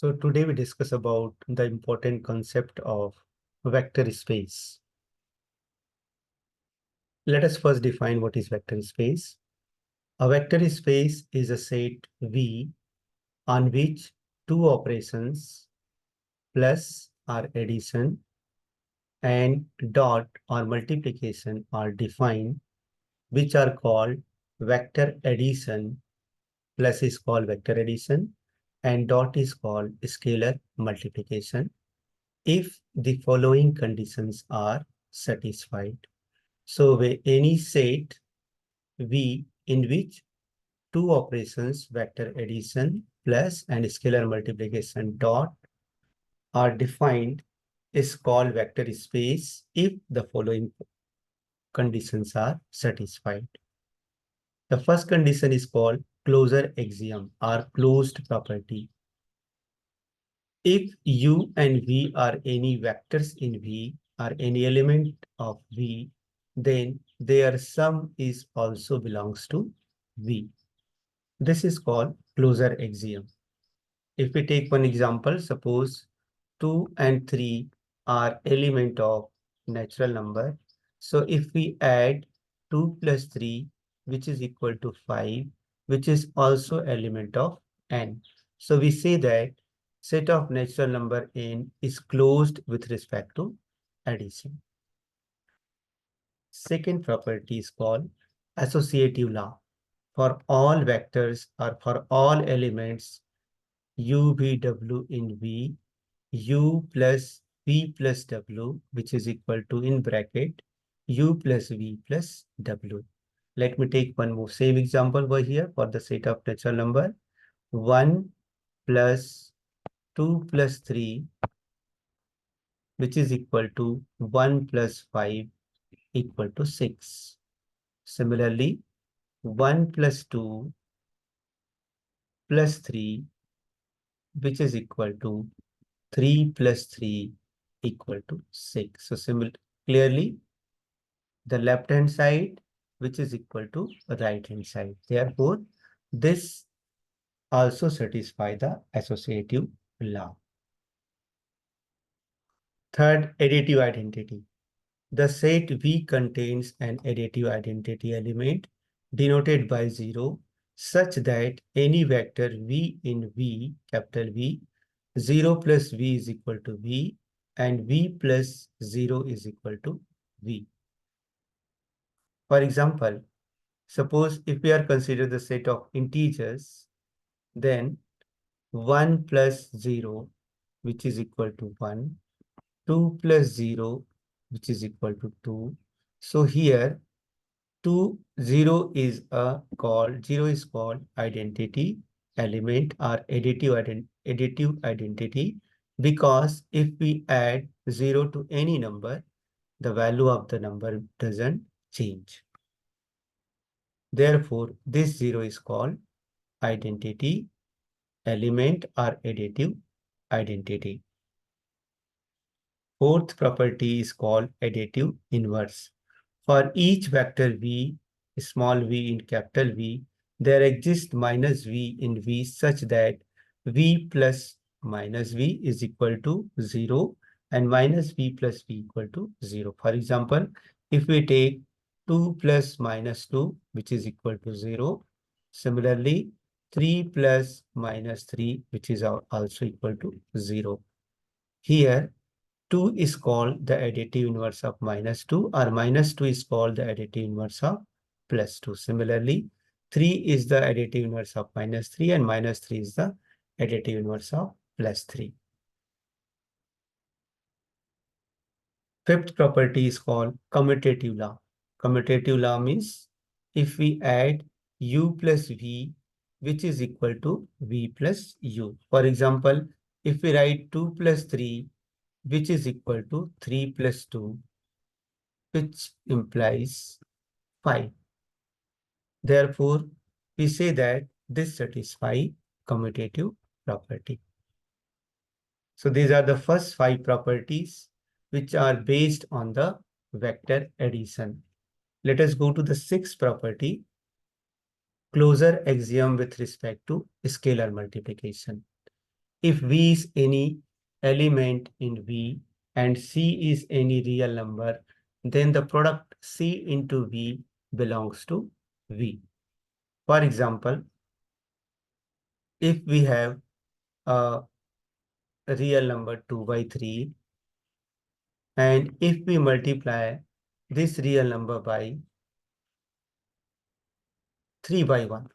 So today we discuss about the important concept of vector space. Let us first define what is vector space. A vector space is a set V on which two operations plus or addition and dot or multiplication are defined, which are called vector addition. Plus is called vector addition and dot is called scalar multiplication if the following conditions are satisfied. So where any set V in which two operations vector addition plus and scalar multiplication dot are defined is called vector space if the following conditions are satisfied. The first condition is called closure axiom or closed property. If U and V are any vectors in V or any element of V, then their sum is also belongs to V. This is called closure axiom. If we take one example, suppose 2 and 3 are element of natural number. So if we add 2 plus 3, which is equal to 5, which is also element of n. So we say that set of natural number n is closed with respect to addition. Second property is called associative law. For all vectors or for all elements u, v, w in V, u plus v plus w, which is equal to in bracket u plus v plus w. Let me take one more same example over here for the set of natural number 1 plus 2 plus 3, which is equal to 1 plus 5 equal to 6. Similarly, 1 plus 2 plus 3, which is equal to 3 plus 3 equal to 6. So clearly, the left-hand side, which is equal to right-hand side. Therefore, this also satisfies the associative law. Third, additive identity. The set V contains an additive identity element denoted by 0 such that any vector V in V, capital V, 0 plus V is equal to V and V plus 0 is equal to V. For example, suppose if we are consider the set of integers, then 1 plus 0, which is equal to 1, 2 plus 0, which is equal to 2. So here 0 is called identity element or additive identity, because if we add 0 to any number, the value of the number doesn't change. Therefore, this 0 is called identity element or additive identity. Fourth property is called additive inverse. For each vector V, small v in capital V, there exists minus V in V such that V plus minus V is equal to 0 and minus V plus V equal to 0. For example, if we take 2 plus minus 2, which is equal to 0. Similarly, 3 plus minus 3, which is also equal to 0. Here, 2 is called the additive inverse of minus 2, or minus 2 is called the additive inverse of plus 2. Similarly, 3 is the additive inverse of minus 3 and minus 3 is the additive inverse of plus 3. Fifth property is called commutative law. Commutative law means if we add u plus v, which is equal to v plus u. For example, if we write 2 plus 3, which is equal to 3 plus 2, which implies 5. Therefore, we say that this satisfies commutative property. So these are the first 5 properties which are based on the vector addition. Let us go to the 6th property, closure axiom with respect to scalar multiplication. If V is any element in V and C is any real number, then the product C into V belongs to V. For example, if we have a real number 2 by 3, and if we multiply this real number by 3 by 1.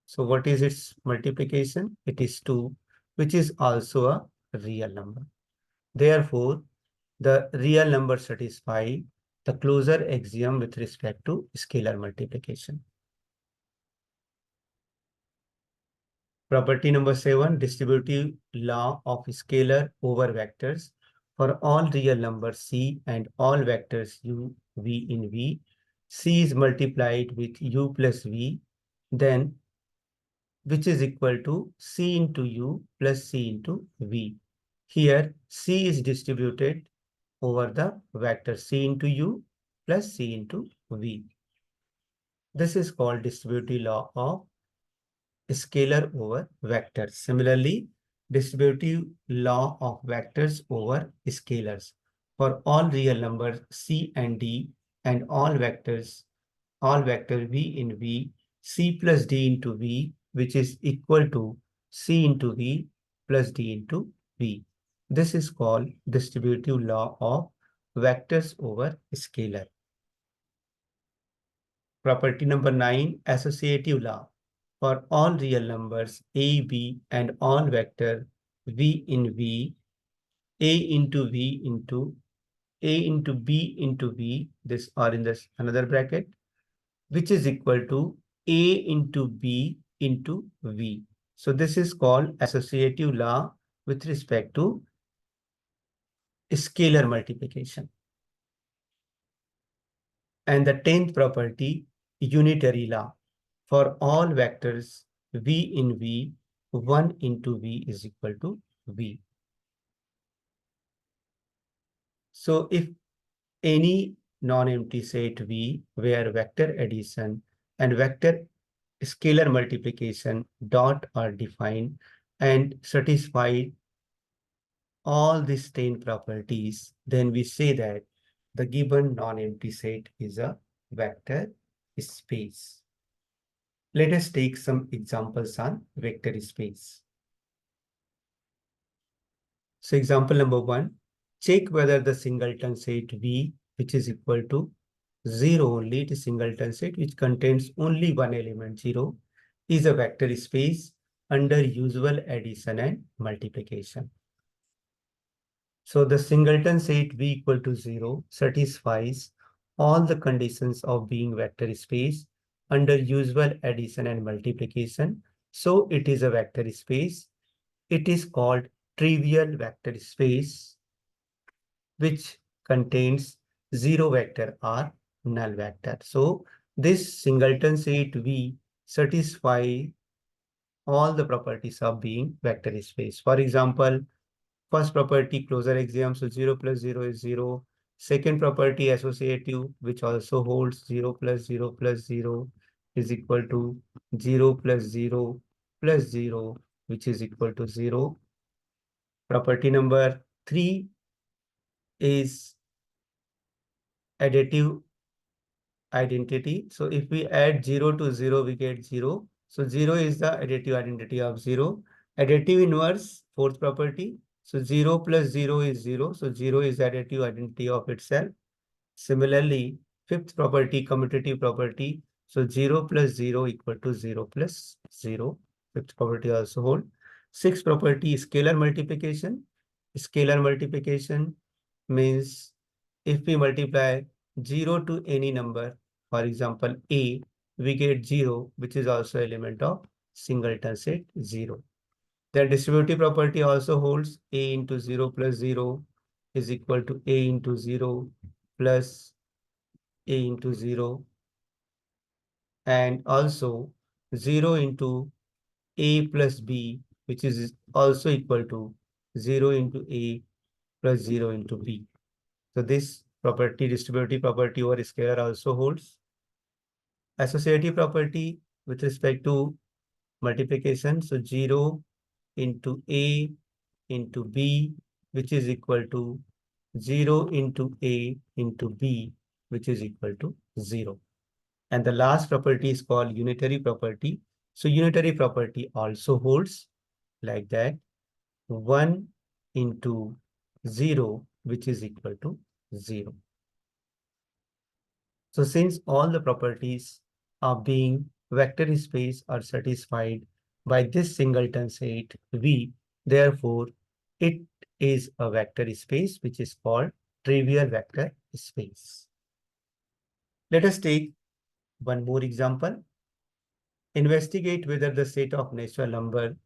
So what is its multiplication? It is 2, which is also a real number. Therefore, the real number satisfy the closure axiom with respect to scalar multiplication. Property number 7, distributive law of scalar over vectors. For all real numbers C and all vectors U, V in V, C is multiplied with U plus V, then which is equal to C into U plus C into V. Here, C is distributed over the vector C into U plus C into V. This is called distributive law of scalar over vectors. Similarly, distributive law of vectors over scalars. For all real numbers C and D and all vector V in V, C plus D into V, which is equal to C into V plus D into V. This is called distributive law of vectors over scalar. Property number 9, associative law. For all real numbers A, B, and all vector V in V, A into V into A into B into V, this are in this another bracket, which is equal to A into B into V. So this is called associative law with respect to scalar multiplication. And the 10th property, unitary law. For all vectors V in V, 1 into V is equal to V. So if any non-empty set V where vector addition and vector scalar multiplication dot are defined and satisfy all these 10 properties, then we say that the given non-empty set is a vector space. Let us take some examples on vector space. So example number 1, check whether the singleton set V, which is equal to 0 only, it is singleton set which contains only one element 0, is a vector space under usual addition and multiplication. So the singleton set V equal to 0 satisfies all the conditions of being vector space under usual addition and multiplication. So it is a vector space. It is called trivial vector space, which contains 0 vector or null vector. So this singleton set V satisfy all the properties of being vector space. For example, first property, closure axiom, so 0 plus 0 is 0. Second property, associative, which also holds 0 plus 0 plus 0 is equal to 0 plus 0 plus 0, which is equal to 0. Property number 3 is additive identity. So if we add 0 to 0, we get 0. So 0 is the additive identity of 0. Additive inverse, fourth property. So 0 plus 0 is 0. So 0 is additive identity of itself. Similarly, fifth property, commutative property. So 0 plus 0 equal to 0 plus 0. Fifth property also hold. Sixth property, scalar multiplication. Scalar multiplication means if we multiply 0 to any number, for example, A, we get 0, which is also element of singleton set 0. The distributive property also holds A into 0 plus 0 is equal to A into 0 plus A into 0. And also 0 into A plus B, which is also equal to 0 into A plus 0 into B. So this property, distributive property over scalar also holds. Associative property with respect to multiplication. So 0 into A into B, which is equal to 0 into A into B, which is equal to 0. And the last property is called unitary property. So unitary property also holds like that, 1 into 0, which is equal to 0. So since all the properties of being vector space are satisfied by this singleton set V, therefore it is a vector space which is called trivial vector space. Let us take one more example. Investigate whether the set of natural number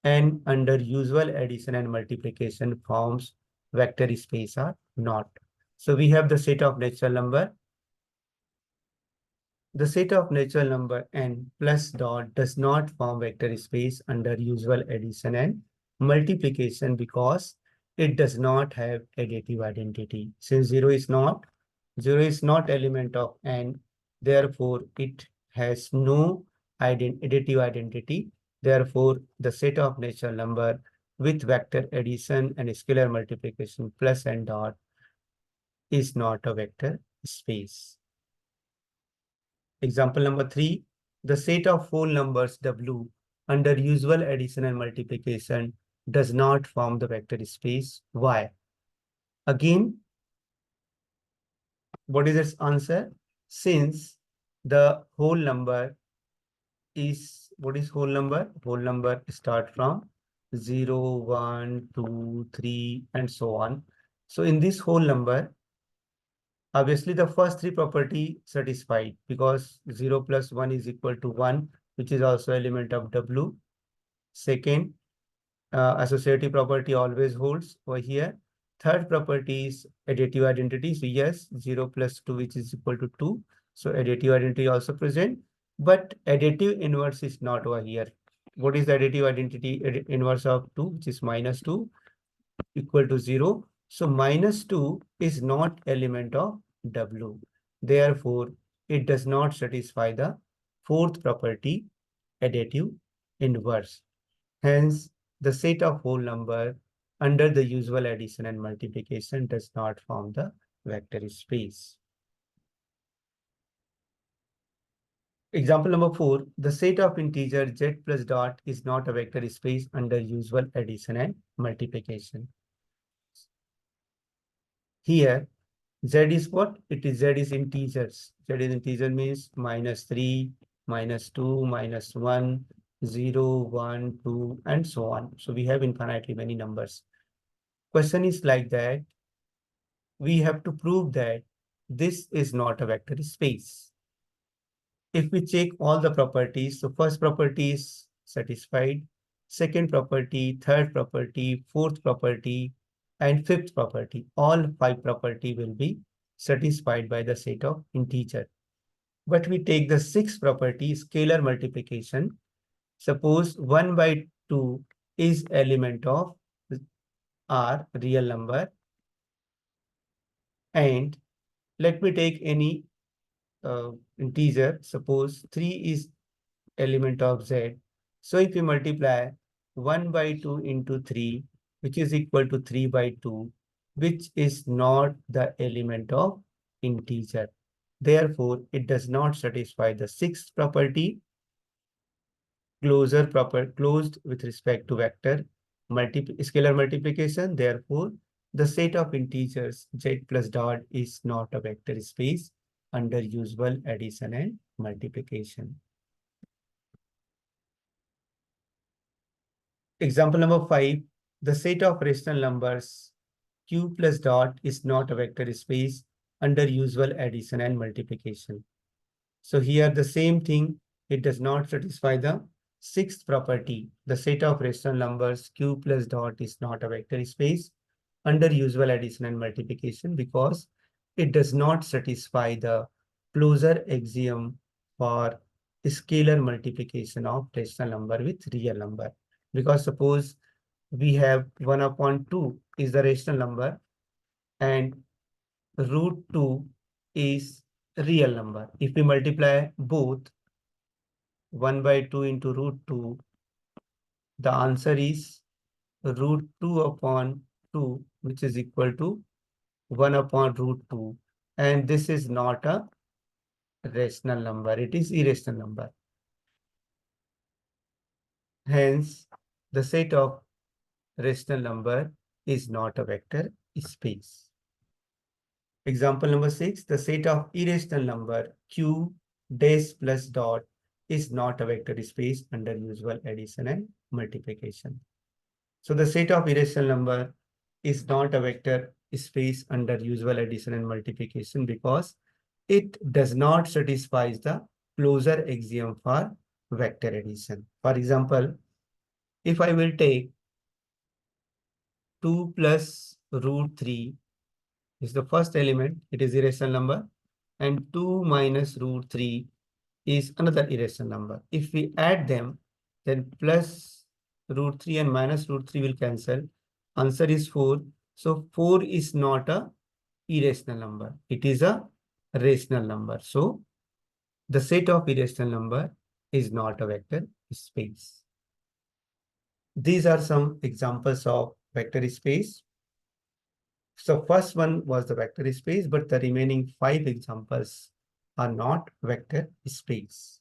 n under usual addition and multiplication forms vector space or not. So we have the set of natural number. The set of natural number n plus dot does not form vector space under usual addition and multiplication because it does not have additive identity. Since 0 is not element of n, therefore it has no additive identity. Therefore, the set of natural number with vector addition and scalar multiplication plus n dot is not a vector space. Example number 3, the set of whole numbers W under usual addition and multiplication does not form the vector space. Why? Again, what is its answer? Since the whole number is, what is whole number? Whole number start from 0, 1, 2, 3, and so on. So in this whole number, obviously the first three property satisfied because 0 plus 1 is equal to 1, which is also element of W. Second, associative property always holds over here. Third property is additive identity. So yes, 0 plus 2, which is equal to 2. So additive identity also present, but additive inverse is not over here. What is the additive identity inverse of 2, which is minus 2 equal to 0. So minus 2 is not element of W. Therefore, it does not satisfy the fourth property, additive inverse. Hence, the set of whole number under the usual addition and multiplication does not form the vector space. Example number 4, the set of integer z plus dot is not a vector space under usual addition and multiplication. Here, z is what? Z is integers. Z is integer means -3, -2, -1, 0, 1, 2, and so on. So we have infinitely many numbers. Question is like that. We have to prove that this is not a vector space. If we check all the properties, so first property is satisfied, second property, third property, fourth property, and fifth property, all five property will be satisfied by the set of integer. But we take the sixth property, scalar multiplication. Suppose 1 by 2 is element of R, real number, and let me take any integer. Suppose 3 is element of z. So if you multiply 1 by 2 into 3, which is equal to 3 by 2, which is not the element of integer. Therefore, it does not satisfy the sixth property, closed with respect to vector scalar multiplication. Therefore, the set of integers z plus dot is not a vector space under usual addition and multiplication. Example number 5, the set of rational numbers q plus dot is not a vector space under usual addition and multiplication. So here the same thing, it does not satisfy the sixth property. The set of rational numbers q plus dot is not a vector space under usual addition and multiplication because it does not satisfy the closure axiom for scalar multiplication of rational number with real number. Because suppose we have 1 upon 2 is the rational number and root 2 is real number. If we multiply both 1 by 2 into root 2, The answer is root 2 upon 2, which is equal to 1 upon root 2. And this is not a rational number. It is irrational number. Hence, the set of rational number is not a vector space. Example number 6, the set of irrational number q dash plus dot is not a vector space under usual addition and multiplication. So the set of irrational number is not a vector space under usual addition and multiplication because it does not satisfy the closure axiom for vector addition. For example, if I will take 2 plus root 3 is the first element, it is irrational number, and 2 minus root 3 is another irrational number. If we add them, then plus root 3 and minus root 3 will cancel. Answer is 4. So 4 is not a irrational number. It is a rational number. So the set of irrational number is not a vector space. These are some examples of vector space. So first one was the vector space, but the remaining 5 examples are not vector space.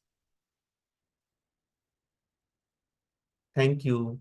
Thank you.